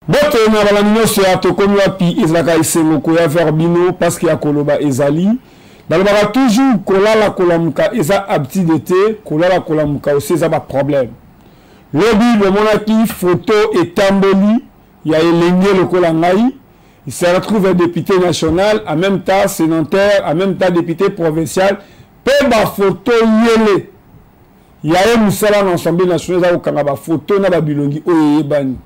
Bote na balamino se atokomi wapi ezalaka esengo koya vers bino parce que akoloba ezali balobaka toujours kolala kolamuka eza habitude te kolala kolamuka aussi eza ba problème lobi lomonaki photo etamboli ya elenge lokola ngai il se retrouve député national en même temps sénateur en même temps député provincial pe ba photo yele ya musala na Assemblée nationale za kokanga ba photo na ba bilongi oyo yebani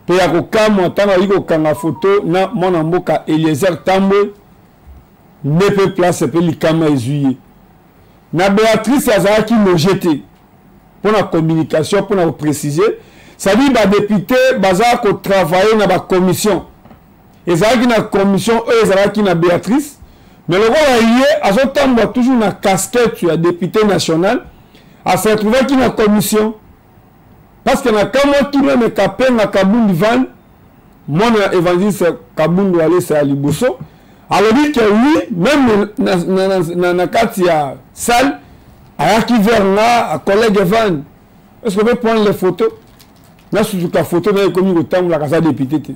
pe ya kokamwa tanga yiko kanga photo na mwana mboka Eliezer Tambwe nepe place pe likama ezuye na Béatrice azalaki logete pour la communication pour la préciser ça dit ba député baza ko travailler na ba commission ezalaki na commission eux ezalaki na Béatrice mais le roi yé azotambwa toujours na casquette ya député national a se retrouver qui na commission parce que na kamo qui même kapenga Kabundi Van mon évangéliste Kabundi Wale c'est à Liboso alors dit que oui même na kati ya salle a qui vers là à collègue Van est-ce qu'on peut prendre les photos là sur la photo mais comme il temps la casa député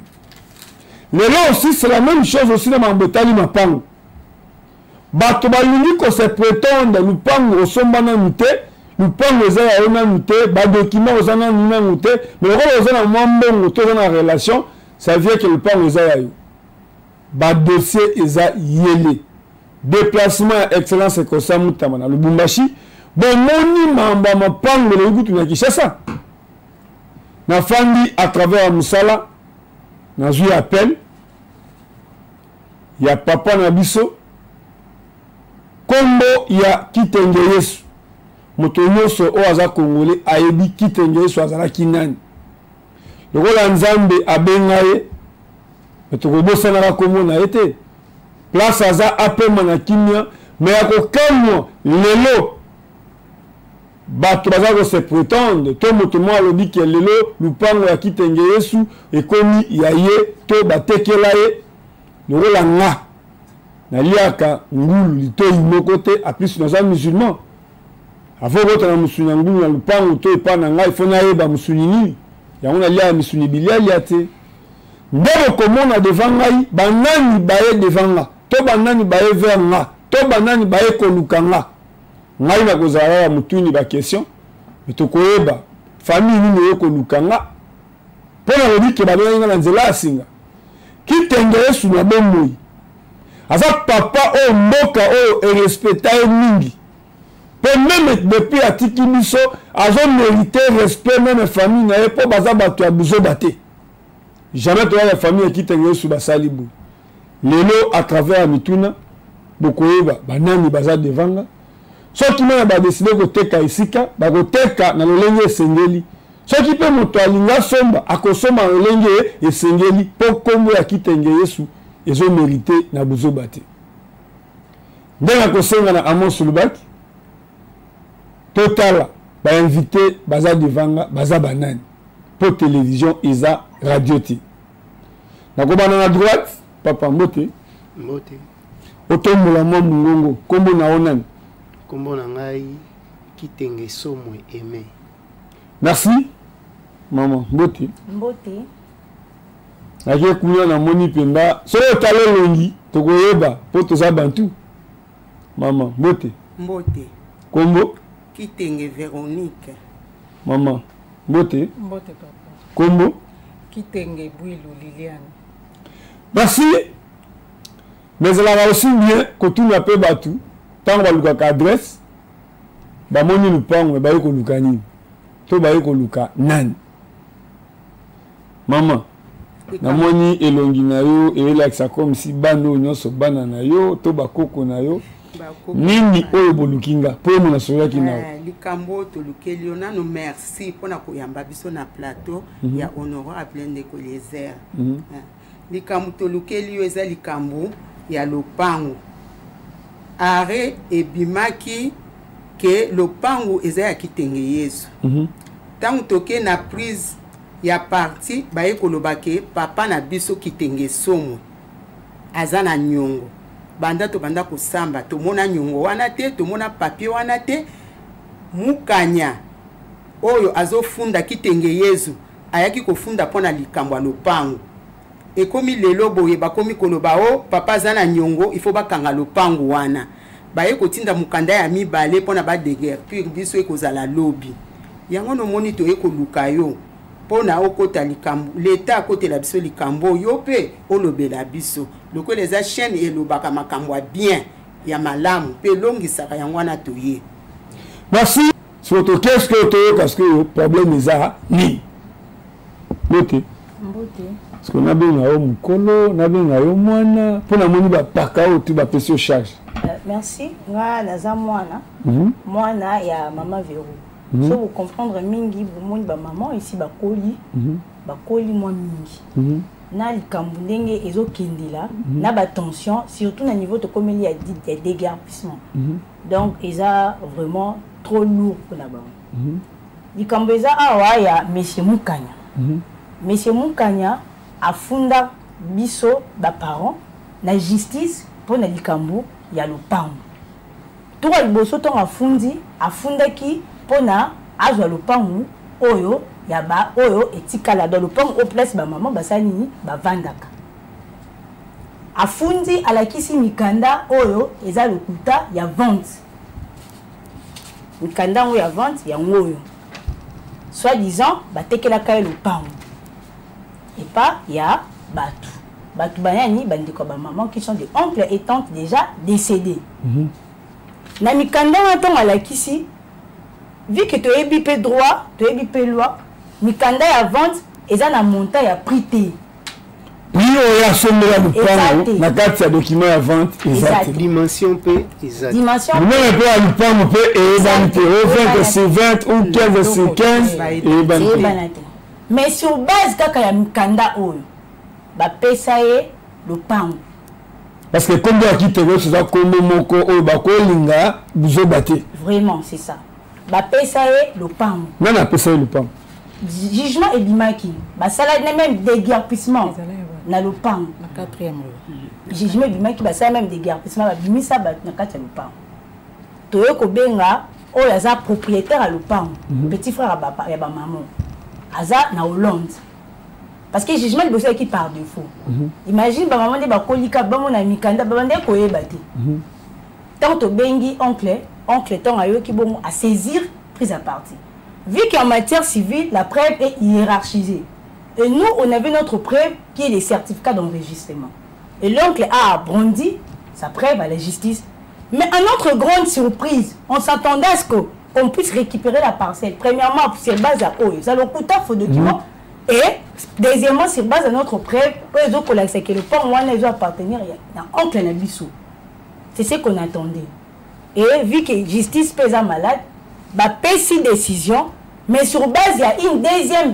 mais là aussi c'est la même chose aussi dans Mbetali Mapango bato balingi ko se prétendre nous pango sombana muté nous prenons les airs à une ba document aux années nous mais quand on a un bon en relation ça veut dire que le pan aux airs ba dossier eza yele déplacement excellence et comme ça mutamana le Bumbashi bon moni mamba mapango le gutu na Kinshasa na fandi à travers musala na jui appel ya papa na biso kombo ya Kitenge Yesu moto nyonso o aza congolais ayebi Kitenge Yesu azalaki nani lokola nzambe abenga ye metokobosana na komona ete place aza apema na kimia mais akokamwa lelo bato baza ko se prétendre to moto mo alobi ke lelo lupango ya Kitenge Yesu ekomi ya ye to batekela ye lokola nga naliaka ngulu litoyi moko te a plus nos musulmans avant votre na musuni ngulu na lupango to epana ngai fona yeba musuni nini yango nalia musuni bilia liate ndebo komona devant ngai banani baye devant nga to banani baye vers nga to banani baye koluka nga ngai na kozala ya mutuni ba question mais to koyeba famille nini yo koluka nga pona lobi ke banani nga na nzela asinga Kitenge Yesu na bomoi aza papa o mboka o respecta mingi pe même depuis atiki biso azo mérité respect même famille na ye po baza bato ya buzo bate jamais to la famille Kitenge Yesu basali bu lelo à travers mituna bokoyeba banani baza devanga soki mena ba décider ko teka isika ba ko teka na lolenge esengeli soki pe moto alinga somba akosoma lolenge esengeli po kombo ya Kitenge Yesu ezo mérité na buzo bate ndenga kosenga na Amos Lubaki total ba invité baza devanga baza banani pour télévision isa radio ti na ko bana na droite papa mbote otombola mo mungongo kombo na onani kombo na ngai Kitenge Somwe Aimé. Merci maman mbote Aje kunya na moni pemba so talo longi tokoyeba po toza bantu maman mbote kombo Kitenge Véronique maman mbote papa kombo Kitenge Bwilu Liliane. Merci mais elle a aussi bien que tout n'a pas battu tant va luka adresse ba moni lupango ba yiko lukani to ba yiko luka nani maman na moni elongi na yo relaxa comme si bando nyonso bana na yo to bakoko na yo nini oyo bolukinga po mo na soya kina likambo to lukeli nanu merci pona koyamba biso na plateau ya honorable Ndeko Eliezer likambo to lukeli yo eza likambo ya lopango are ebimaki ke lopango eza ya Kitenge Yesu tangu toke na prise ya parti baye kolobake papa na biso Kitenge Somwe aza na nyongo banda to banda kosamba to mona nyongo wana te to mona papier wana te mukanya oyo azofunda Kitenge Yesu ayaki kofunda mpona likambo ya lopango ekomi lelo boye bakomi koloba o papa aza na nyongo il faut bakanga lopango wana baye kotinda mukanda ya mibale mpona badeguerpir biso ekozala lobi yango nomoni toye koluka yo mpona okota likambo leta akotela biso likambo yo mpe olobela biso lokola eza chaîne elobaka makambo ya bien ya malamu mpe elongisaka yango wana toye. Merci. Surtout qu'est-ce que tu as parce que le problème est ça ni. Boté. Mbote. Parce qu'on a bien un homme colo, on a bien un homme moine. Pour la monnaie ba pakao tu vas payer charge. Merci. Nga naza moana. Moana ya mama Véro. So vous comprendre mingi vous moni ba maman ici ba koli. Ba koli moi mingi. Na likambu ndenge ezokendela na ba tension surtout na niveau de commélie ya déguerpissement. Donc eza vraiment trop lourd pour là-bas. Likambu eza awa ya monsieur Mukanya. Monsieur Mukanya afunda biso ba parents na justice pour na likambu ya lopango. Tout liboso ton afundaki pona azwa lopango oyo ya ba oyo etikala dans lopango au place ba maman basani ba vandaka. Afundi alakisi mikanda oyo eza lokuta ya vente. Mikanda oyo ya vente ya ngoyo. Soit disant batekela kaya lopango. Et pas ya batu. Batu banani bandiko ba maman qui sont des oncles et tantes déjà décédés. Na mikanda wana alakisi vu que tu es bipé droit, tu es bipé loi, mikanda ya vente eza na montant ya prix T. Oui, on a sommé la lupango, na carte ya document ya vente exact. Dimension P exact. Dimension P. Même peu à lupango peut et banité, 20 c'est 20 ou 15 c'est 15 et banité. Mais sur base kaka ya mikanda oyo, ba pesa ye lupango. Parce que comme on quitte le c'est ça comme moko oyo ba ko linga buzo baté. Vraiment, c'est ça. Ba pesa ye lupango. Non, na pesa ye lupango. Jugement et bimaki. Ba sala même déguerpissement. Na lopango na quatrième jugement bimaki ba sala même déguerpissement ba bimisa ba na kati ya lopango. Toyo ko benga o yaza propriétaire à lopango. Petit frère ya ba maman. Aza na Hollande. Parce que jugement le bossé qui par défaut. Imagine ba maman de ba kolika ba mona mikanda ba bande ko yeba te. Tant to bengi oncle tant ayo ki bon à saisir prise à partie. Vu qu'en matière civile la preuve est hiérarchisée. Et nous, on avait notre preuve qui est les certificats d'enregistrement. Et l'oncle a brandi sa preuve à la justice. Mais à notre grande surprise, on s'attendait à ce qu'on puisse récupérer la parcelle. Premièrement, sur base à eux, ça le coûte faux document. Et deuxièmement, sur base à notre preuve, eux ont collapsé que le pont, moi, les ont appartenir à l'oncle Nabissou. C'est ce qu'on attendait. Et vu que la justice pèse malade, bah, pèse si décision, mais sur base, il y a une deuxième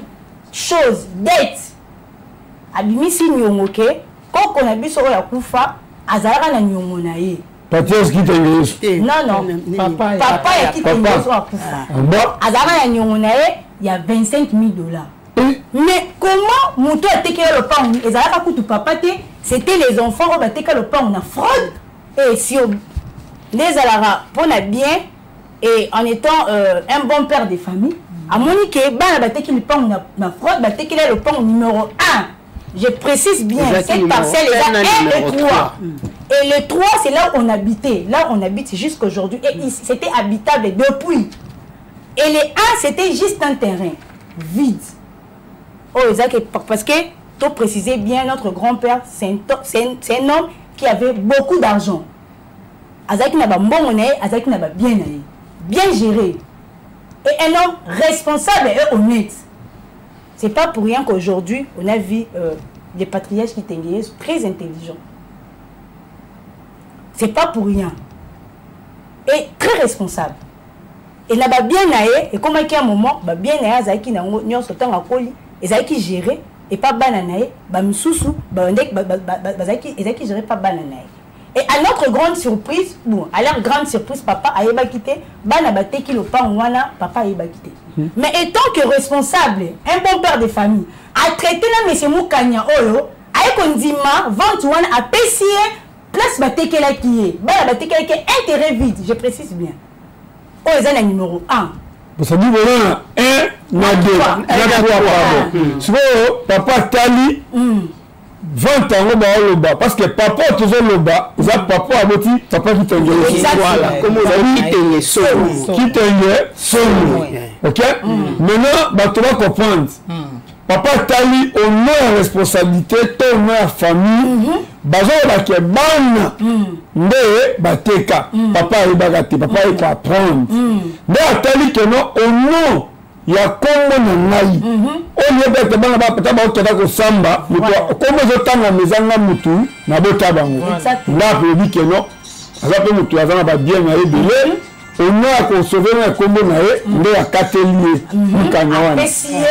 chose, dette. Abimisi nyongoke, quand on a vu sur la koufa, azara na nyongonaye. Patrice qui t'engage. Non, papa ya qui t'engage sur la koufa. Azara na nyongonaye, il y a 25 000 $. Mais comment Moutou a téké le pain? Et azara koutou papa c'était les enfants qui ont téké le pain, on a fraude. Et si on les alara pour la bien, et en étant un bon père de famille, à Monique, le pont na fraude, le pont numéro 1. Je précise bien, cette parcelle est 1 et 3. Et le 3, c'est là où on habitait. Là où on habite jusqu'à aujourd'hui. Et c'était habitable depuis. Et le 1, c'était juste un terrain vide. Oh, parce que, tu précisais bien, notre grand-père, c'est un homme qui avait beaucoup d'argent. Azaki n'a pas bon monnaie, Azaki n'a pas bien géré. Et un homme responsable et honnête. C'est pas pour rien qu'aujourd'hui, on a vu des patriarches qui étaient très intelligents. C'est pas pour rien. Et très responsable. Et là, bien naé, et comme il y a un moment, bien naé, Zaki n'a pas sauté en colis, et Zaki géré, et pas bananaé, Bamsousou, Zaki géré pas bananaé. Et à notre grande surprise, bon, à leur grande surprise, papa a quitté, Banabate qui le pas papa a quitté. Mais étant que responsable, un bon père de famille, a traité là, monsieur Moukanya, Olo, a condiment, vente a payé, place Batekela qui est, Batekela qui est intérêt vide, je précise bien. Oh, ils ont le numéro 1. Ça dit, voilà, 1, na 2 na 3 pardon so papa tali 20 ans ba loba parce que papa toujours loba za papa aboti papa qui t'engage voilà comme on qui t'engage OK maintenant ba tu vas comprendre papa tali au nom de responsabilité ton nom de famille bazo ba ke bana nde bateka papa ibaka te papa il faut apprendre nde atali que non au nom ya kombo na ngai o lieu bete bana ba pata ba okeda ko samba muto kombo zo tanga mezanga mutu na bota bango na pe que non aza pe mutu azana ba bien na ebele au nom ya ko sauver na kombo na ye nde akateli mukanya wana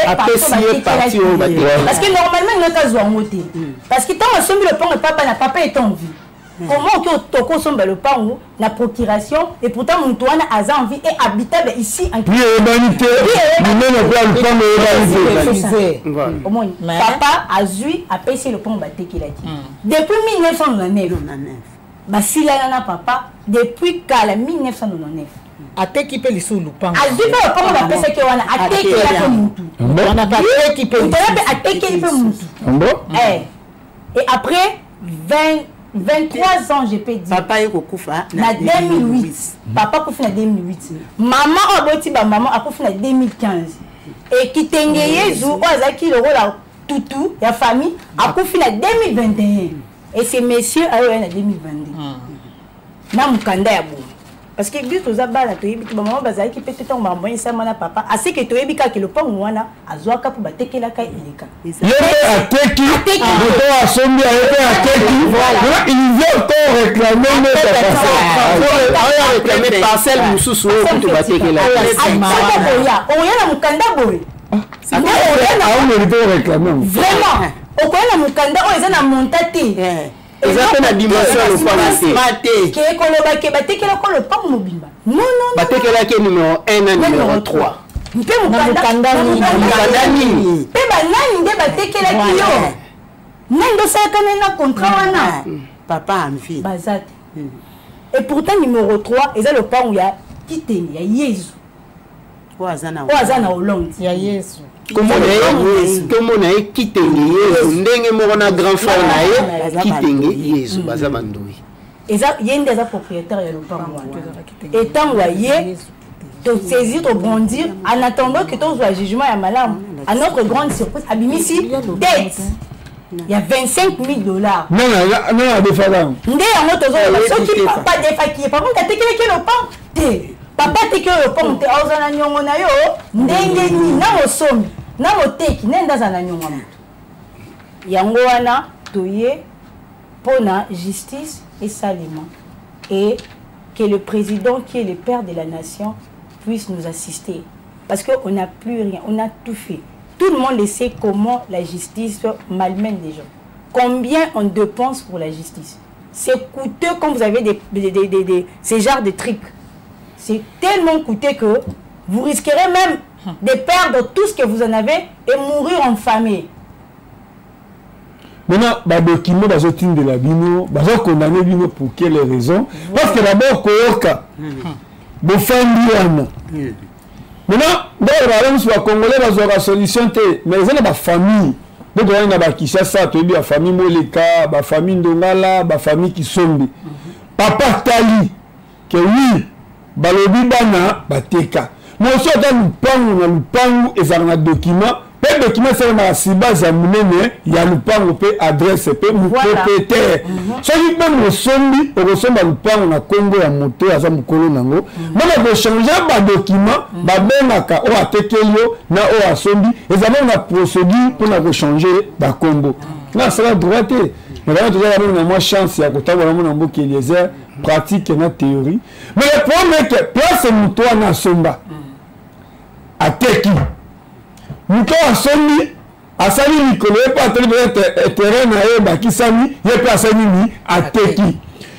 apprécier parti au parce que normalement il n'a pas ngote parce que tant sombi le pont papa est en vie. Comment que toko somba le pont la procuration et pourtant mon toana a envie et habitable ici en oui humanité même pas le pont humanité au moins papa a zui a payé le pont baté qu'il a dit depuis 1999 basila na papa depuis kala 1999 ateki pe lisu lupango azui pe pont ba pesa ke wana ateki la ke mutu wana ba ateki pe ateki pe mutu et après 23 ans, je peux dire. Papa est Kokufa. En 2008. Papa a fait en 2008. Maman a fait maman a fait en 2015. Et qui t'engage ou qui le rôle à toutou, la famille, a fait en 2021. Et ces messieurs a eu en 2022. Na mukanda ya bon. Parce que but aux abala to yebi maman bazali qui peut-être on m'a envoyé ça mana papa assez que to yebi ka que le pont wana azwaka pour batekela ka ileka yebe ateki moto asombi yebe ateki il vient encore réclamer notre réclamer parcelle mususu pour batekela oya na mukanda boy on mérite réclamer vraiment okoya na mukanda o eza na montate exactement la dimension le pont que koloba ke batekela ko le pont mobimba non batekela ke numéro 1 et numéro 3 mpe mukanda nini pe banani nde batekela ki yo nani dosalakana na contrat wana papa en vie bazate et pourtant numéro 3 eza le pont ya kiteni ya Yesu o azana Hollande ya Yesu comment on a quitté Yesu ndenge moko na grand frère na ye quitté Yesu baza mandoi eza yende eza propriétaire ya lopango et tant voyez de saisir de bondir en attendant que ton jugement ya malamu à notre grande surprise abimisi dette il y a $25,000 non de fadam ndé yango tozo soki papa defaki par contre atekele ke lopango te papa tekele lopango te ozana nyongo na yo ndenge ni na mosomi na moteki nenda za na nyongo moto yango wana toye pona justice et salement et que le président qui est le père de la nation puisse nous assister parce qu'on n'a plus rien, on a tout fait. Tout le monde sait comment la justice malmène les gens. Combien on dépense pour la justice. C'est coûteux quand vous avez ces genres de trucs. C'est tellement coûteux que vous risquerez même de perdre tout ce que vous en avez et mourir en famille. Maintenant, les documents de la bino, ils condamné bino pour quelles raisons? Parce que d'abord, Koyoka, les femmes, maintenant, les Congolais, ils ont la solution, mais ils ont la famille. Donc, il y a des Kishasa, la famille Moleka, la famille Ndongala, la famille Kisombe. Papa Tali, que oui, balobi bana, bateka. Mais aussi, il y a un document. Le document c'est la base à munene ya lupango pe adresse pe mu propriétaire soki pe mo sombi okosomba lupango na Congo ya moto aza mukolo nango mona ko changer ba document ba benaka o atekelio na o asombi ezama na procédure pour na ko changer ba Congo na sala droite mais là tu vas avoir une chance ya kotaba na mboki Eliezer pratique na théorie mais le problème est que place muto na somba ateki muto asombi asali likolo ye pa tele terrain na ye bakisami ye pe asali ni ateki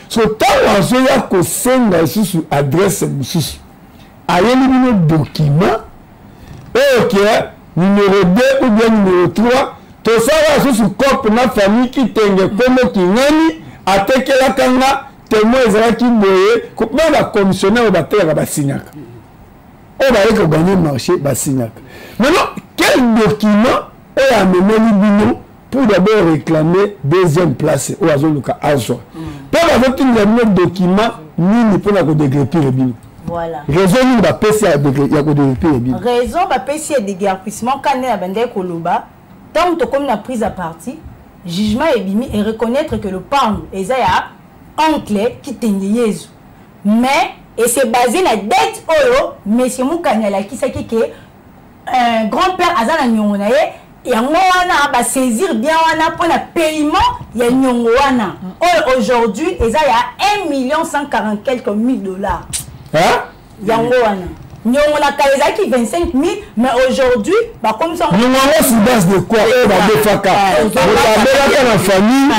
so tango azoya kosenga lisusu adresse mosusu ayeli bino document oyo ke numéro 2 ou bien numéro 3 tosala lisusu cope na famille kitenge komo kingani atekelaka nga témoin ezalaki boye kopema bacommissionnaire oyo batelaka basinyaka on va gagner marché, bah signac. Maintenant, quel document est amené Bino pour d'abord réclamer deuxième place au Azoluka Azwa. Pour avoir un document, ni pour la dégrépir le Bino. Voilà. Raison ni ba PC à dégrépir le Bino. Raison ba PC à déguerpissement quand on a bandé Koloba, tant que comme la prise à partie, jugement est bimi et reconnaître que le parent est un oncle qui tenait Jésus. Mais et c'est basé la dette oyo monsieur Moukanyala qui sait que un grand-père azana nyongonaye et en wana ba saisir bien wana pour le paiement ya nyongoana. Aujourd'hui il y a 1,140 quelques mille dollars. Hein? Yango wana. Nyongo na kaisa qui 25 000 mais aujourd'hui bah comme ça nyongo sur base de quoi va defaka la famille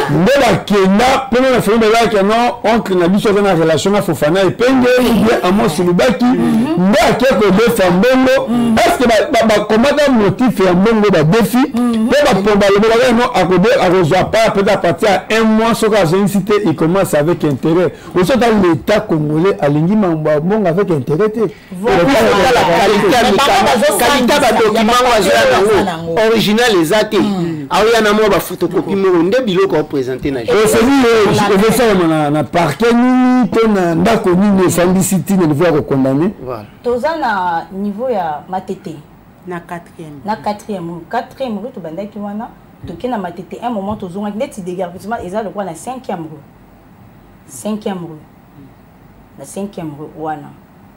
de la kenda pendant la famille de la kena oncle na biso na relation à Fofana et pende bien amo sulubaki nda keko de fambongo est-ce que ba commandant motif ya mbongo ba défi pe ba pomba le ba non akode arrosoir pas peut à partir à un mois sur la cité il commence avec intérêt au sein de l'état congolais alingi mamba bongo avec intérêt. Original les athées. Ah oui, il y a une photocopie de biloko représenté na. C'est lui, je vais faire na parquet ni ton ndako ni sandicity ne devoir condamner. Voilà. Toza na niveau ya matete. Na 4e. Na 4e rue to bandaki wana. To na matete un moment tozonga net dégarpissement eza le quoi na 5e rue. 5e rue. La 5e rue wana.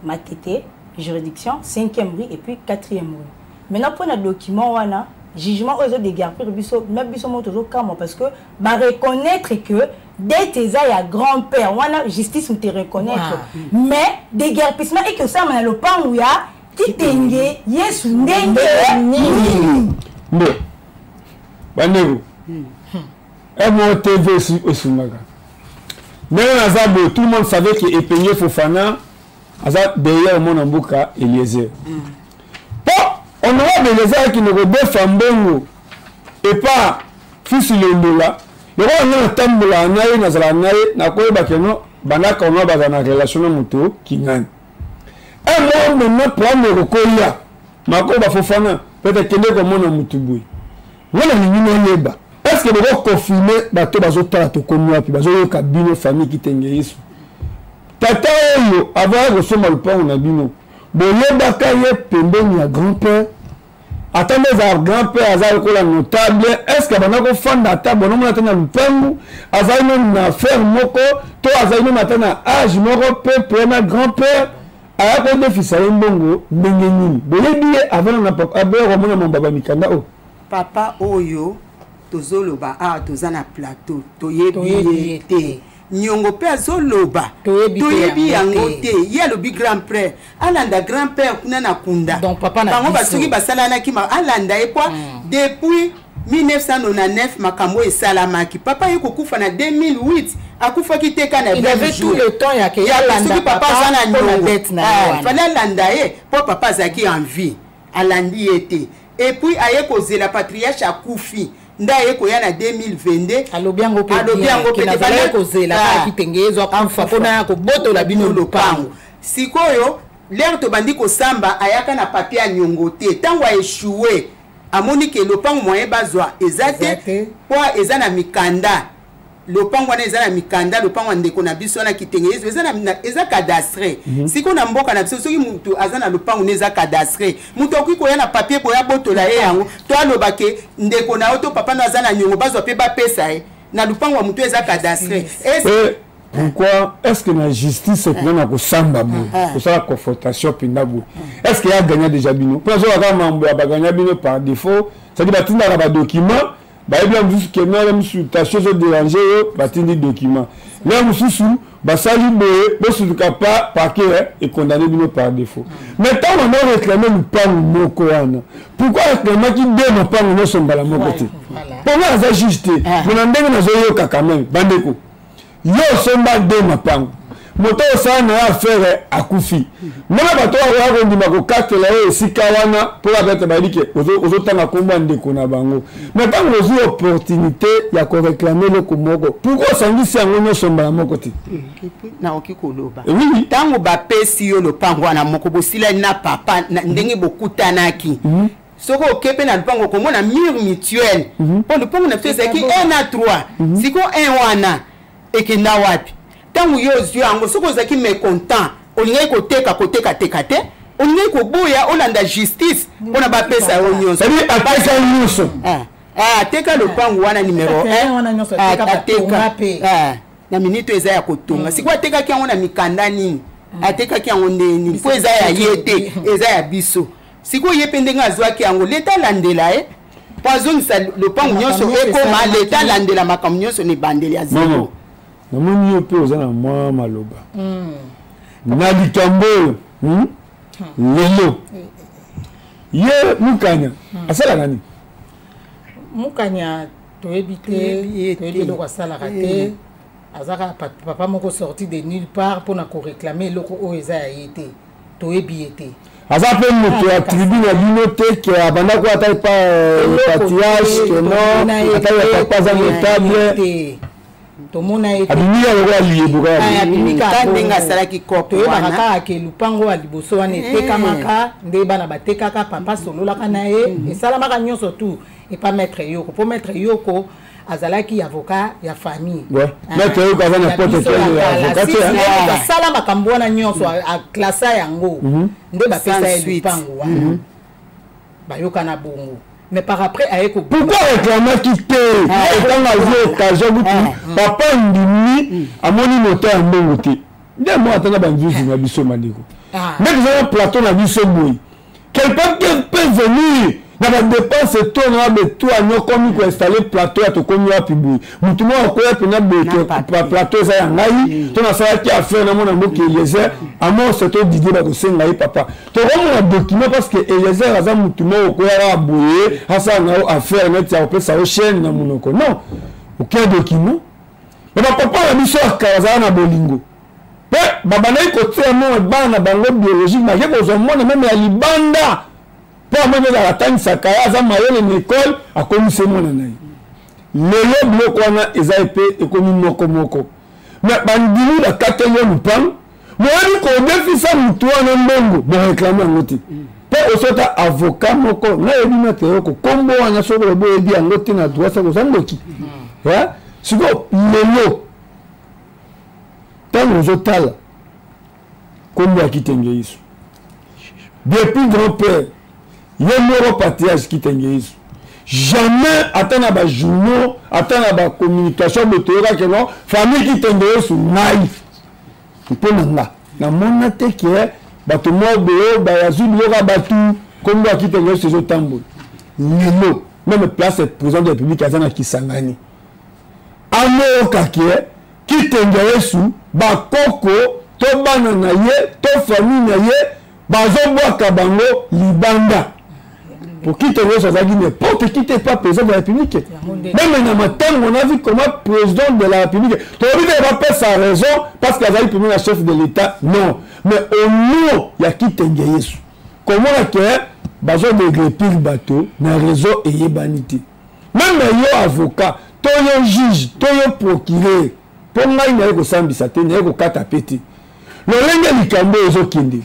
Matete, juridiction, 5e rue et puis 4e rue. Maintenant, pour le document, wana, jugement aux autres des guerres, même biso mo toujours calme parce que bah reconnaître que dès tes ya grand-père, wana justice me te reconnaître. Mais des guerres pisma et que ça m'a le pan où ya qui tenge yesu ndenge ni. Bon. Bandego. MOTV aussi maga. Mais tout le monde savait que Epenye Fofana d'ailleurs mon ambuka Eliezer. On aura des Eliezer qui ne redefend bongo et pas fils Londola. Le roi n'a tambola naï nazala naï na koy bakeno banaka on a bazana relation moto qui gagne. Un moment maintenant prendre rekoya mako ba Fofana peut-être kende comme mon mutuboui. Wala ni nyina yeba. Est-ce que vous confirmez bato bazotala to konwa pi bazoyoka bino famille qui tenge Yesu. Tata oyo avant de le pont na bino boyebaka ye pembeni ya grand-père attendez za grand-père azali kola notable est-ce que bana ko fanda ata bono mona tena lupangu azali na affaire moko to azali na tena âge moko pe prena grand-père aya ko de fisa mbongo ndenge nini boyebi avant na papa abero mona mon baba mikanda o papa oyo tozoloba tozana plateau toyebi te nyongo pe azoloba toyebi yango te ye alobi grand-père alanda grand-père kuna na kunda donc papa na bango basoki basalanaki alanda ye kwa depuis 1999 makambo esalamaki papa ye kokufa na 2008 akufaki te kana il avait tout le temps ya ke alanda papa zana nyongo fallait alanda ye po papa zaki en vie alandi ye te et puis aye kozela patriarche akufi ndaye koya na 2022 alobiango pe ke bazala kozela ka kitengezwa kufa pona ko botola bino lopango sikoyo l'air to bandi ko samba ayaka na papier a nyongo te tango a échoué amoni ke lopango moyen bazwa ezate po eza na mikanda lopango wana eza na mikanda lopango ndeko na biso na kitengezwa eza cadastre siko na mboka na biso soki mutu azana lopango neza cadastre mutu okiko ya na papier boya botola ye yango to alobake ndeko na auto papa no azana nyongo bazwa pe ba pesa e na lopango mutu eza cadastre pourquoi est-ce que la justice est dans la samba pour ça la confrontation pindabu est-ce qu'il y a gagné déjà bino pour ça la mambo a gagné bino par défaut ça dit batinda ba document ba bien vu que na musu ta chose déranger batindi document là musu ba sali boye bo su pas paquet et condamné bino par défaut mais tant on a réclamé le pan moko wana pourquoi réclamer qui donne pas no somba la moko te pourquoi ça juste mais ndenge na zoyo quand même bandeko yo somba de mapango moto osala na affaire akufi mona bato oyo kondima kokatela oyo esika wana mpo babete bayiki ozotanga komba ndeko na bango mais ntango ozwi opportunité ya koreklame eloko moko pourkoi osangisi yango nyonso mbala moko te naoki koloba ntango bapesi yo lopango wana moko bosilani na papa ndenge bokutanaki soko okepe na lupango komona mur mutuel mpo lupango na biso ezalaki 1 à 3 siko 1 wana ekenda wapi ntango yo ozwi yango soko ozalaki mécontent olingaki koteka te olingaki koboya olanda justice mpona bapesa yo nyonso ateka lupango wana numero 1 na minute eza ya kotonga siko atekaki yango na mikanda nini atekaki yango ndeni mpo eza ya ye te eza ya biso siko ye mpe ndenge azwaki yango leta alandela ye po azongisa lopango nyonso ekoma leta alandela makambo nyonso na ebandeli ya zero namoni yo mpe oza na mwa maloba na likambo oyo lelo ye mukanya asalaka nini mukanya toyebi te toyebi eloko asalaka te azaka papa moko sorti de nulle part mpona koreklame eloko oyo eza ya ye te toyebi ye te aza mpe moto ya tribune ya bino te ke abanda ko atali pa patriage ke non atali ya papa aza notable tomona ye abimika lokola liyeboka ndenge asalaki kopo toyebaka kaka ke lupango ya liboso wana etekamaka nde bana batekaka papa sololaka na ye esalamaka nyonso tu epa maître yoko mpo maître yoko azalaki avocat ya famille maître yoko aza na pote asala makambo wana nyonso aklasa yango nde bapesa ye lupango wana bayokana bongo mais par après ayeko pourquoi réclamaki te etanga azwi occasion butu papa ndimi amoni moto ya mbongo te nde mo atanga banzuzi na biso mandeko ndenge ezala plateau na biso boye quelqu'un qui peut venir na badepense to na babetu anyokomi koinstalle plateau ya tokomi wapi boye motu moko akoya mpena boye plateau eza ya ngai to nasalaki affaire na mona mboka Eliezer amonse to didie bakosenga ye papa tokomona document parce que Eliezer aza motu moko okoyaka boye asala na yo affaire neti ya kopesa yo chaîne na monoko non aucun document me bapapa na biso akala azala na bolingo mpe babandaki kotia mo bana na bango biologique bake kozwa mona meme ya libanda mpo amoni ezala atangisaka ye aza mayele na ekole akomisa mwana na ye lelo biloko wana eza epe ekomi moko me bandimi bakateli yo lupango moyebi kodefisa motu wana mbongo boreklame yango te mpe osota avocat moko nayebi mete yoko kombo wana soki lobo oyebi yango te na droit sako ozangoki siko lelo ntango ozotala kombo ya kitenge yesu depuis grand-père ye moko patriage kitenge yesu jamais ata na bajournaux ata na bacommunication botoyokaki no famille kitenge yesu ngai mpo na nga namona te ke bato moko boyo bayazwi biloko batu kombo ya kitenge yesu ezotambola lelo même place président de la république aza na kisangani amoyoka ke kitenge yesu bakoko to bana na ye to famille na ye bazobwaka bango libanda pour qui te veut ça n'importe qui t'es pas président de la République même dans ma temps on a vu comment président de la République tu as vu qu'il va faire sa raison parce qu'il a eu premier chef de l'État non mais au nom il y a qui t'engage comment que bazo de grepir bateau na réseau et yebanité même yo avocat to yo juge to yo procureur pour ngai na ko sambisa te na ko kata peti le lenge likambo ezokinde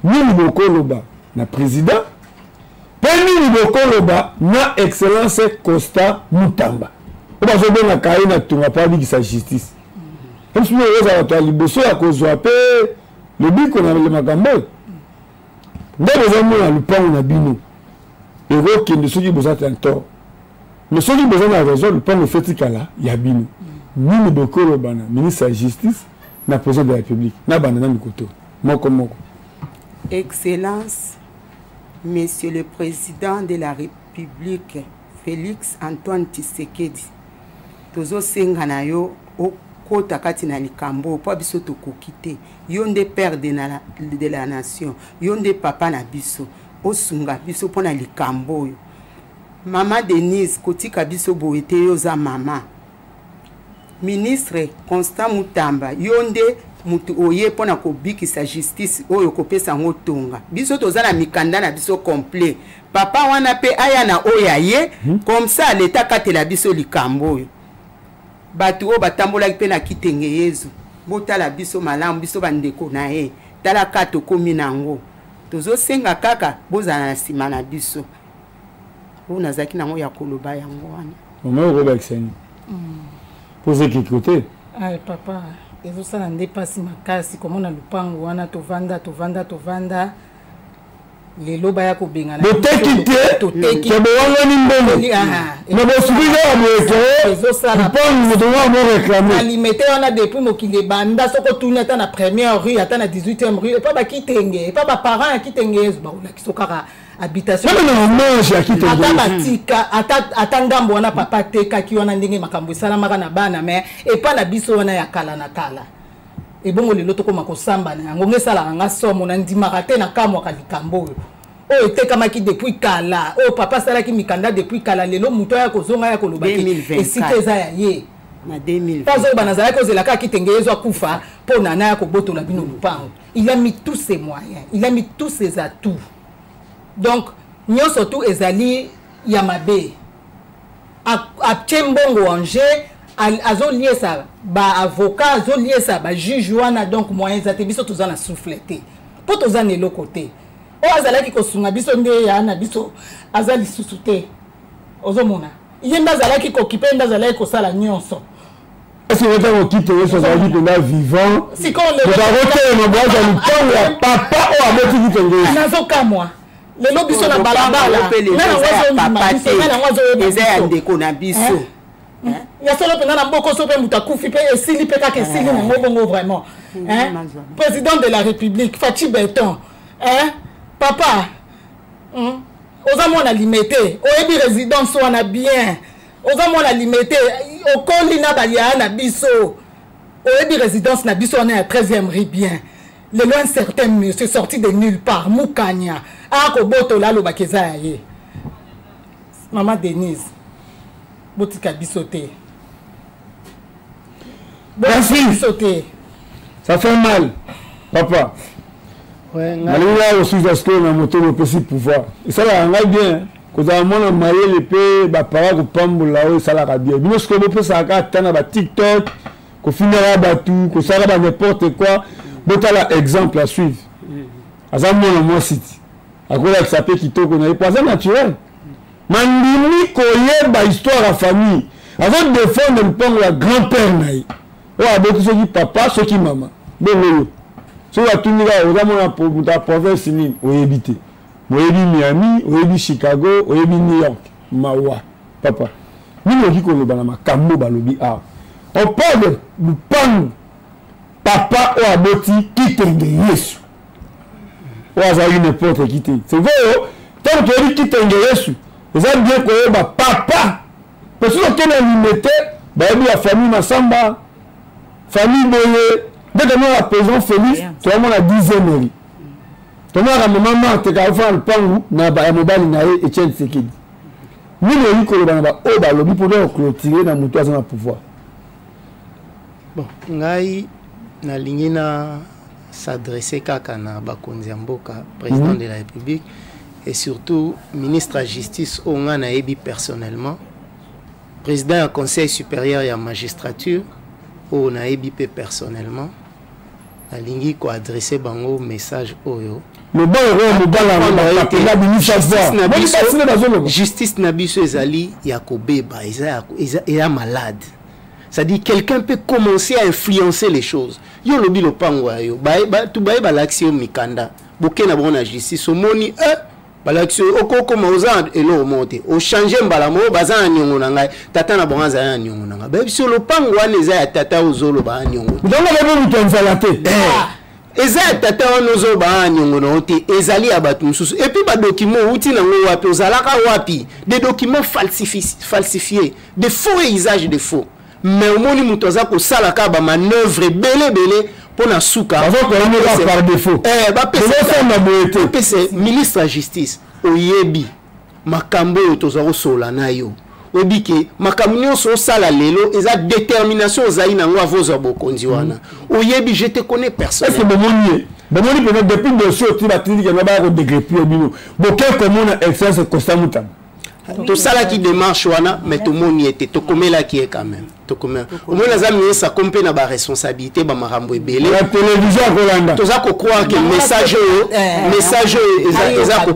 nini bokoloba na président nini bokoloba na excellence Costa Mutamba obazobenga kai na tunga pa bikisa justice emsimo oza bato ya liboso ya kozwa pe lobiko na le makambo nde bozomona lupango na bino ekokende soki bozata ntor mais soki boza na raison lupango efetikala ya bino nini bokoloba na ministre ya justice na président de la République na banda na mikoto moko Excellence, Monsieur le Président de la République, Félix Antoine Tshisekedi, tozo senga na yo okota kati na likambo po biso tokokite yo nde père de la nation yo nde papa na biso osunga biso pona likambo yo Mama Denise kotika biso boete yo za mama ministre Constant Mutamba yo nde mutu oye pona ko bikisa justice oyo kopesa ngo tonga biso tozana mikanda na biso complet papa wana pe aya na oya ye comme ça l'état katela biso likambo oyo batu o batambola pe na kitenge yezu botala biso malamu biso bandeko na ye tala kato komi nango tozo senga kaka bozana na sima na biso ona zaki nango ya koloba yango wana maman Robert Seni poser qui côté ay papa ezo sala ndepasi makasi komona lupango wana tovanda lelo baya kobenga na botekite kebo wana ni mbongo na bosubiza ya mweke ezo sala lupango motonga mo réclamer alimete wana depuis mokili banda soko tuna ata na première rue ata na 18e rue pas ba kitenge pas ba parents ya kitenge ezo ba ola kisokaka habitation non mange ya kitenge ata batika ata ngambo wana papa tekaki wana ndenge makambo esalamaka na bana mais epa na biso wana ya kala na kala ebongo lelo tokoma kosamba na yango ngesalaka nga somo na ndimaka te na kamwaka likambo oyo oyo etekamaki depuis kala oyo papa asalaki mikanda depuis kala lelo moto aya kozonga ya kolobaki esika eza ya ye na 2020 pas oyo banazalaki ozelaka kitenge yezo akufa mpo na na ya kobotola bino lupango il a mis tous ses moyens il a mis tous ses atouts donc nyonso tu ezali ya mabe atie mbongo anje azoliesa baavocat azoliesa bajuge wana donc moyens ate biso toza na souffle te mpo toza na eloko te oyo azalaki kosunga biso nde ya na biso aza lisusu te ozomona ye nde azalaki kokipe nde azalaki kosala nyonso est-ce que vous avez quitté ce soir qui est vivant si quand le papa ou à moitié qui te nazoka moi lelo biso na balabala eza ndeko na biso ya solo pena na mboko so pe mutakufi pe esili pe kaka esili na mbongo vraiment président de la république Fachi Beton papa oza mona limité oyebi résidence wana bien oza mona limité okoli na balia na biso oyebi résidence na biso wana ya 13e rue bien le loin certain monsieur sorti de nulle part mukanya akoboto la loba keza ya ye maman Denise botika bisoté merci ça fait mal papa ouais nalingaka kosuza sikoyo na moto bopesi pouvoir esalaka ngai bien kozala mwana mayele mpe bapara kopambola oyo esalaka bien bino sikoyo bopesaka ata na batiktok kofingaka bato kosalaka ba n'importe quoi botala exemple à suivre aza mwana mwasi ti akolakisa mpe kitoko na ye po aza naturel mandimi koyeba histoire ya famille azodefendre lupango ya grand-père na ye oyo aboti soki papa soki mama bongo yo soki atundika oza mona moto ya province nini oyebi te oyebi Miami oyebi Chicago oyebi New York mawa papa nini oki koloba na makambo balobi awa on parle de lupango papa oyo aboti kitenge yesu oyo azalaki n'importe qui te c'est vrai tant que toyebi kitenge yesu eza bien koyeba papa parce que okende limité bayebi ya famille masamba famille boye nde tomona président Félix tomona 10e eri tomonaka mama Marthe afana lupangu na ya mobali na ye Etienne Tshisekedi nini oyi koloba na baoyo balobi mpona koclôturer na moto aza na pouvoir bon ngai nalingi na s'adresser kaka na bakonzi ya mboka président de la République et surtout ministre de la justice au nga nayebi personnellement président du conseil supérieur de la magistrature au nayebi pe personnellement nalingi ko adresser bango message oyo le bon justice na biso ezali ya kobeba eza malade. C'est-à-dire quelqu'un peut commencer à influencer les choses. Yo lobi lo pangwa yo tu baye balaxio mikanda bokena bona justice omoni balaxio okoko mauzan elo monte o changer mbala mo bazana nyongo na ngai tata na bonga za nyongo na ngai biso lo pangwa neza ya tata ozolo ba nyongo donc le bon mutanzalate eza tata onozo ba nyongo na ote ezali abatu mususu et puis ba document uti na ngo wapi ozalaka wapi des documents falsifiés des faux et usage de faux. Mais au moment où tu as ça la manœuvre belé pour na souka par défaut ministre de la justice oyebi makambo yo tozaro sola na yo obike makamuni so sala lelo eza détermination ozai nango avozo bokonzi wana oyebi je te connais personne est-ce que bomoni peut-être depuis de sortir la clinique na ba ko dégrépir bino boké comment na excès constant mutam tout ça là qui démarche wana mais tout monde y était to komela qui est quand même to komela au moins les amis ça compte na ba responsabilité ba marambo ebele la télévision Kolanda to za ko croire que message eza ko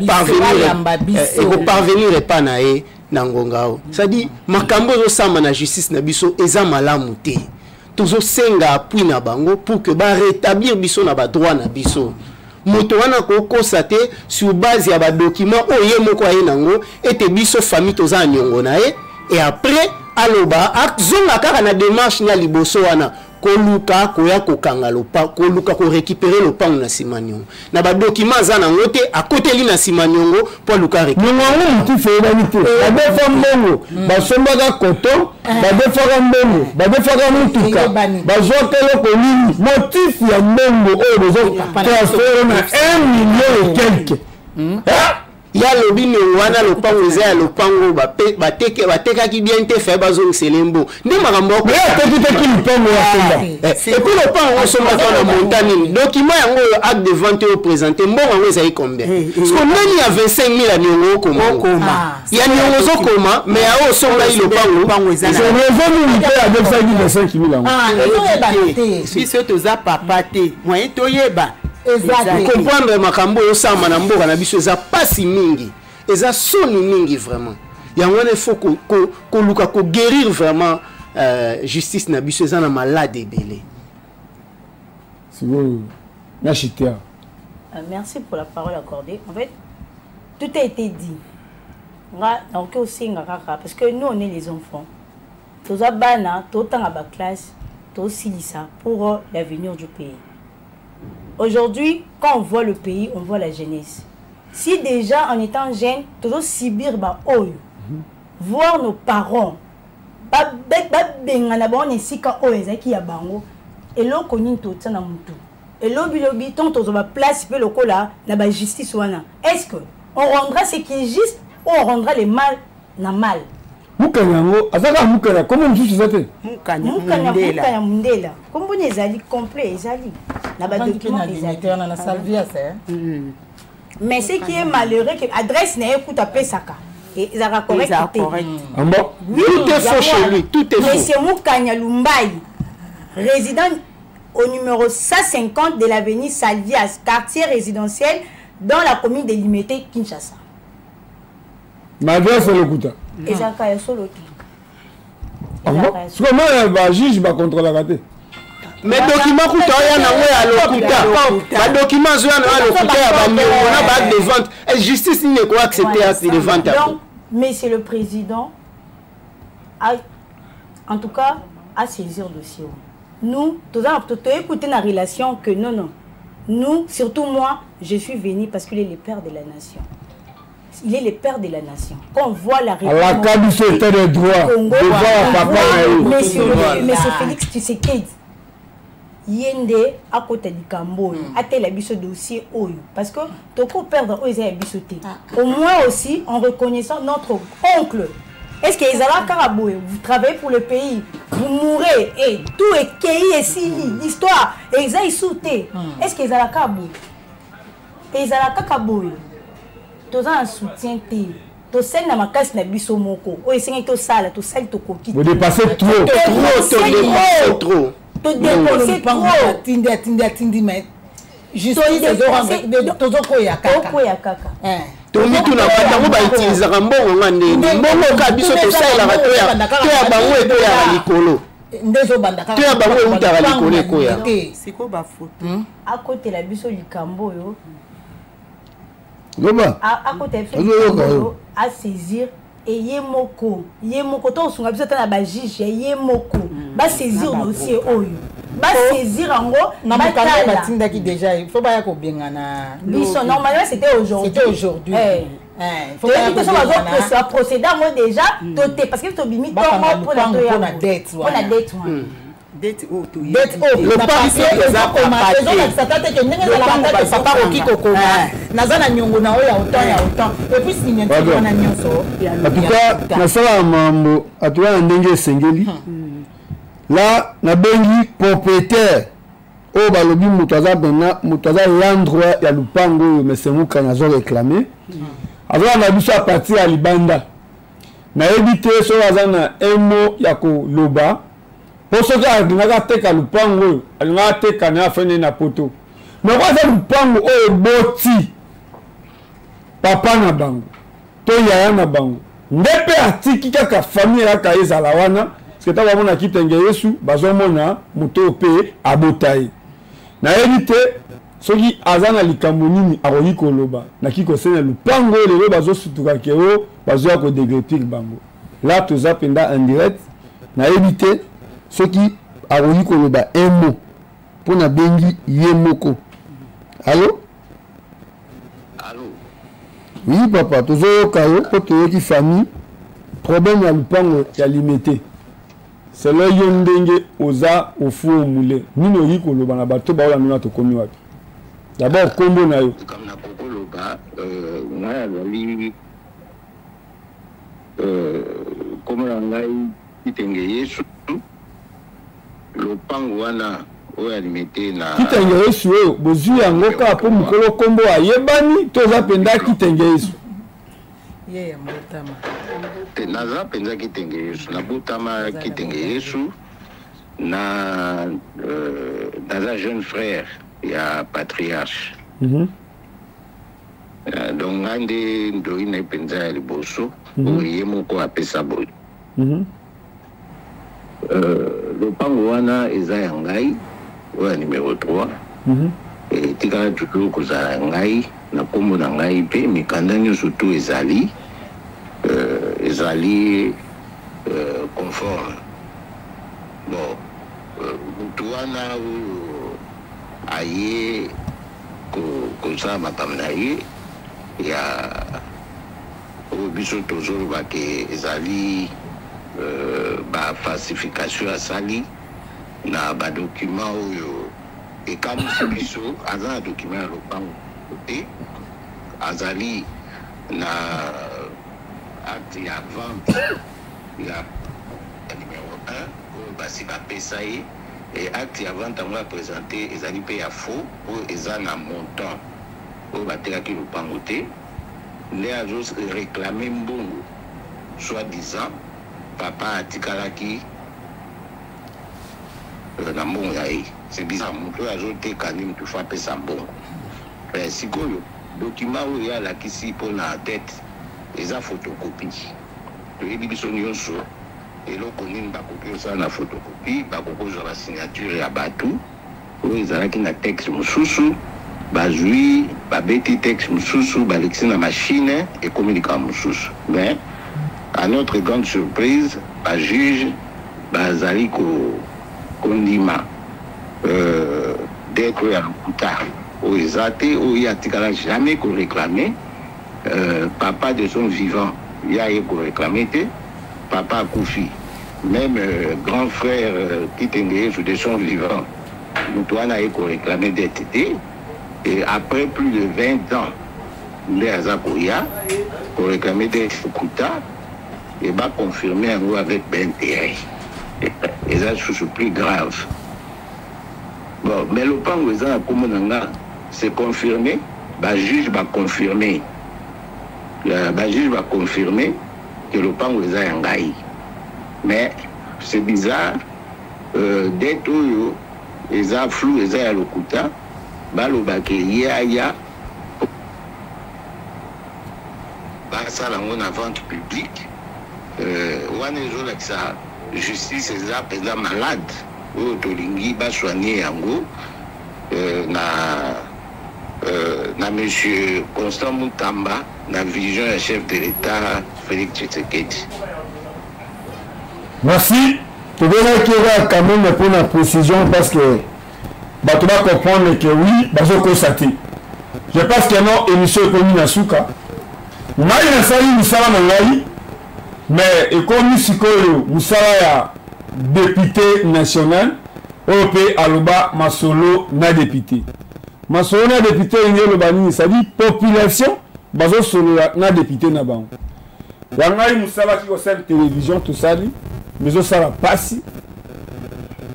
parvenir pas na e na ngongao ça dit makambo zo sama na justice na biso eza malamu te tozo senga appui na bango pour que ba rétablir biso na ba droit na biso moto wana ko kosate sur base ya ba document oye moko aye nango ete biso famille toza nyongo na e et après aloba akzonga kaka na démarche na liboso wana koluka koya kokanga lopa koluka ko récupérer le pan na simanyongo na ba document za nango te a côté li na simanyongo pour luka récupérer nyongo tu fais ba nité ba defa mbongo ba somba ga coton ba defa ga mbongo ba defa ga mutuka ba zokelo ko nini motif ya mbongo o bezo transfert na 1 million et quelque ya lobine wana lopango eza ya lopango bateka ki bien te fait bazo selembo nde makambo ko ya teki lopango ya somba et puis lopango somba dans la montagne document yango acte de vente au présenter mbongo ngo eza combien parce que nani ya 25 000 ani koma ya ni zo koma mais ya somba il lopango c'est raison ni pe avec ça qui 25 000 biso toza papa te moyen toyeba comprendre makambo yo sama na mboka na biso eza pasi mingi eza soni mingi vraiment yango il faut ko luka ko guérir vraiment justice na biso eza na malade ebele c'est bon merci pour la parole accordée en fait tout a été dit donc aussi parce que nous on est les enfants toza bana totanga ba classe to silisa pour l'avenir du pays. Aujourd'hui, quand on voit le pays, on voit la jeunesse. Si déjà, en étant jeune, toujours subir voir nos parents, est-ce qu'on rendra ce qui est juste ou on rendra les mal na mal? Mukanyango, azaka mukanya, comment on dit ça? Mukanya mundela. Comme on est complet, ezali. Mais ce qui est malheureux, que l'adresse n'est pas Pesaka. Et ils ont correct. Tout est faux chez lui, tout est faux. Monsieur Mukanya Lumbaï, résident au numéro 150 de l'avenue Salvias, quartier résidentiel dans la commune de Limité, Kinshasa. Ma adresse est le Kouta. Et ça a solo. Comment un juge va contrôler la raté? Mais document Kouta ya nango ya lokuta. Ba document zo na lokuta ya bandi on a bac de vente. Et justice ne quoi accepter acte de vente. Donc monsieur le président a en tout cas à saisir dossier. Nous tous écouter la relation que non. Nous surtout moi, je suis venu parce qu'il est le père de la nation. Il est le père de la nation. Quand on voit la réponse... La Kabissé était le droit. Monsieur Félix Tshisekedi, Yende, à côté du Cambo, a tel ce dossier, parce que Toko perdre au moins aussi en reconnaissant notre oncle. Est-ce que Isala Karaboué, vous travaillez pour le pays, vous mourrez, et tout est cueilli ici, l'histoire, et ils ont sauté. Est-ce que Isala Karaboué, Isala Karaboué, tous un soutien to sel na makasi na biso moko o esengi to sala to sali to koki vous dépassez trop to dépassez trop tindi mais juste tozo koya kaka to mitu na bango ba utilisera mbongo ngande mbongo ka biso to sala ka to ya bango e to ya likolo ndezo bandaka to ya bango utara likolo ko ya siko ba photo à côté la biso likambo yo à côté à saisir et yemoko to sunga biso na ba juge yemoko ba saisir dossier oyo ba saisir ango na makanga batinda ki déjà il faut ba ya ko bengana biso normalement c'était aujourd'hui faut pas procéder moi déjà doté parce que to bimi to pour la dette date au to le papier ezakoma ezolakisa tata ke ndenge ezalaka tata papa okoki kokoma naza na niongo na oyo ya autant et puis signature wana nyonso en tout cas nasala mambo atuka na ndenge esengeli là nabengi propriétaire oyo balobi moto aza l'endroit ya lupango oyo mesemukani azo réclame azoka na biso a partir ya libanda nayebi te soki aza na emo ya koloba po soki alingaka teka lupango oyo alingaka teka na afene na poto me ko aza lupango oyo eboti papa na bango to yaya na bango nde mpe atiki kaka famille kaka ezala wana parce que ta bamona kitenge yesu bazomona moto oyo mpe abota ye nayebi te soki aza na likambo nini akoki koloba naki kosena lupango oyo lelo bazosutukake oyo bazoya kodegretire bango la toza mpenza en direct nayebi te soki akoki koloba un mot mpo na bengi ye moko. Allo? Allô? Oui papa, tozoyoka yo mpo toyoki famille problème ya lupango ya limité selo yo ndenge oza ofu omule nini oyi koloba na bato baolandona tokomi wapi d'abord kombo na yo comme na kokoloba ngai azali kombo na ngai kitenge yesu lopango wana oyo alimete na kitenge yesu oyo bozwi yango kaka mpo mokolo kombo ayebani toza mpenza kitenge yesu ye mbotama naza mpenza kitenge yesu nabotama kitenge yesu na naza jeune frère ya patriarche donc ngai nde ndoi na ye mpenza ya liboso oyo ye moko apesa boye lopango wana eza ya ngai oyo ya numero 3 etikala toujours kozala ya ngai na kombo na ngai mpe mikanda nyonso to ezali conforme bon mutu wana oyo aye kozala makambo na ye ya oyo biso tozoloba ke ezali bafalsification asali na badokima oyo ekamwisi biso aza na dokima ya lopango te azali na acte ya vente ya numéro 1 oyo basi bapesa ye et acte ya vente yango ya présente ezali mpe ya faux oyo eza na montant oyo batekaki lopango te nde azo réclame mbongo soi-disant papa atikalaki na mbongo ya ye c'est bizarre moto oyo azoteka nde moto fo apesa mbongo sikoyo dokima oyo ye alakisi mpo na tete eza photocopie toyebi biso nyonso eloko nini bakoki osala na photocopie bakoki ozwa basignature ya bato oyo ezalaki na texte mosusu bazwi babeti texte mosusu balekisi na machine ekomi likambo mosusu mais à notre grande surprise bajuge bazali kondima d'être oyo ya lokuta oyo eza te oyo ye atikala jamais koréclame papa de son vivant ya ye koréclame te papa akufi même grand frère kitenge yesu de son vivant moto wana ye koréclame dette te et après plus de 20 ans nde aza koya koréclame dette lokuta et va confirmer yango avec intérêt et ça c'est plus grave bon mais le pango eza na kombo na nga c'est confirmé bajuge baconfirme bajuge baconfirme que le pango eza ya ngai mais c'est bizarre dette oyo eza flou eza ya lokuta balobake ye aya basala yango na vente publique wana ezolakisa justice eza mpenza malade oyo tolingi basoigne yango na monsieur Constant Mutamba na vision ya chef de l'état Félix Tshisekedi. Merci. Tu verras qu'il y aura quand même un peu de précision parce que tu vas comprendre que oui, je pense qu'il y a une émission économique à Souka. Je vais mais comme Sikoyo, Moussala député national, Ope aloba masolo na député. Masolo na député il lobani ça dit population bazo solo na député na bango. Yangai musala ki ko sel télévision tout ça li mais ça la passe.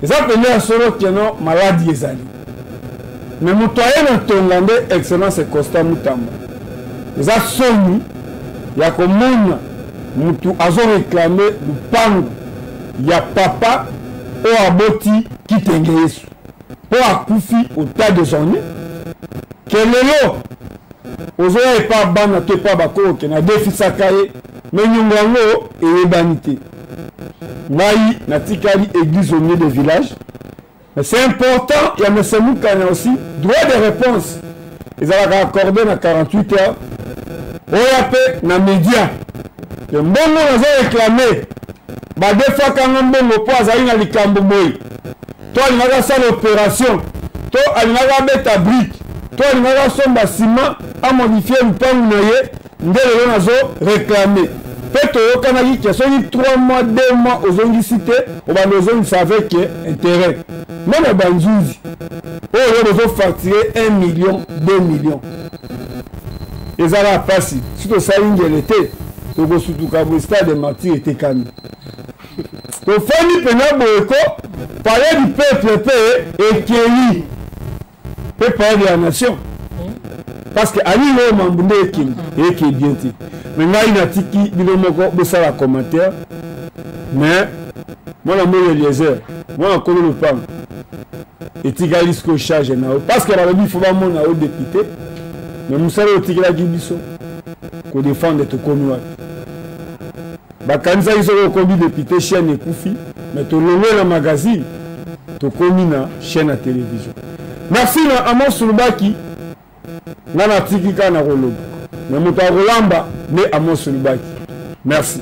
Et ça peut dire solo que non maladie ezali. Mais mutoye na tongande excellence Costa Mutamba. Ça soni ya komona mutu azo réclamer lupango ya papa o aboti kitenge Yesu po akufi au tas de journée kelelo ozo e pa bana te pa bako ke na defisa kaye mais nyungango e ebanité ngai na tikali église au milieu de village. Mais c'est important, il y a M. aussi droit de réponse. Ils ont accordé dans 48 heures. On a média. Le bon mot a réclamé. Bah des fois quand on bon pas à les camboboy. Toi il n'a pas l'opération. Toi il n'a pas mettre ta brique. Toi il n'a pas son bâtiment à modifier le plan noyé. Ndele nazo réclamer. Peut-être au Canada qui sont 3 mois, 2 mois aux universités, on va nous savait que intérêt. Même à Banjouzi, on va facturer 1 million, 2 millions. Et ça va passer. Surtout ça, il y a l'été. Donc, surtout quand le stade de martyrs était calme. Donc, Fanny Penaboeko parlait du peuple et qui peut parler de la nation. Parce que Ali le Mambunde et qui est bien dit. Mais là il a tiki il ça la commentaire. Mais moi la moelle Eliezer, moi on connaît le pan. Et tigali ce que charge na parce que la il faut pas mon au député. Mais Moussa le tigala gibiso ko défendre te konwa. Ba kanza iso ko député chaîne ekufi, mais to longwe na magazine to komina chaîne à télévision. Merci na Amos Sulbaki. Nana tiki kana koloba. Mais muta kolamba ne Amos Sulbaki. Merci.